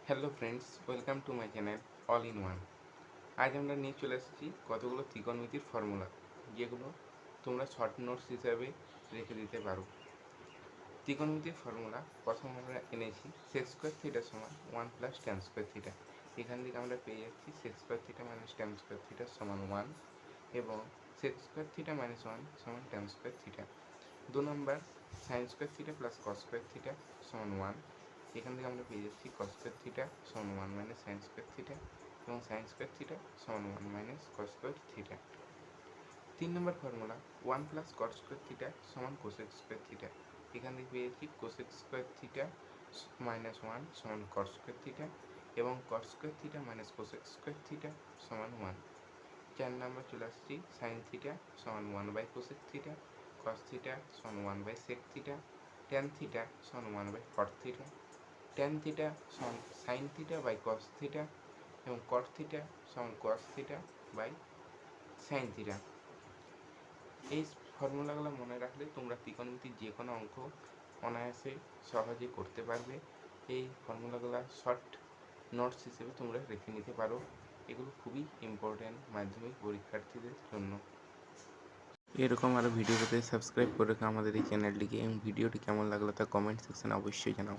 Hello friends, welcome to my channel all in one. আজ আমরা নিয়ে চলে এসেছি কতগুলো ত্রিকোণমিতির ফর্মুলা, যেগুলো তোমরা শর্ট নোটস হিসাবে রেখে দিতে পারো। ত্রিকোণমিতির ফর্মুলা প্রথম আমরা এনেছি সেক স্কোয়ার থিটা সমান 1 + tan স্কোয়ার থিটা। এখান থেকে আমরা পেয়ে যাচ্ছি sec square theta minus tan square theta সমান 1 এবং সেক স্কোয়ার থিটা মাইনাস 1 সমান ট্যান স্কোয়ার থিটা। 2 নম্বর sine square theta plus cos square theta সমান 1। এখান থেকে আমরা পেয়ে যাচ্ছি কস স্কোয়ার থিটা সমান 1 মাইনাস সাইন স্কোয়ার থিটা এবং সাইন স্কোয়ার থিটা সমান 1 মাইনাস কস স্কোয়ার থিটা। 3 নম্বর ফর্মুলা 1 + কট স্কোয়ার থিটা সমান কোসেক স্কোয়ার থিটা। এখান থেকে পেয়ে যাচ্ছি কোসেক স্কোয়ার থিটা মাইনাস 1 সমান কট স্কোয়ার থিটা এবং cot square theta minus cosec square theta সমান 1। 4 নম্বর চলে আসছি সাইন থিটা সমান 1/কোসেক থিটা, কস থিটা সমান 1/সেক থিটা, ট্যান থিটা সমান 1/কট থিটা, ট্যান থিটা সমান sine theta by cos theta এবং কট থিটা সমান cos theta by sine theta. এই ফর্মুলাগুলো মনে রাখলে তোমরা ত্রিকোণমিতির যে কোনো অঙ্ক অনায়াসে সহজে করতে পারবে। এই ফর্মুলাগুলো শর্ট নোটস হিসেবে তোমরা রেখে নিতে পারো। এগুলো খুবই ইম্পর্ট্যান্ট মাধ্যমিক পরীক্ষার্থীদের জন্য। এরকম আরও ভিডিও পেতে সাবস্ক্রাইব করে রেখো আমাদের এই চ্যানেলটিকে এবং ভিডিওটি কেমন লাগলো তা কমেন্ট সেকশানে অবশ্যই জানাও।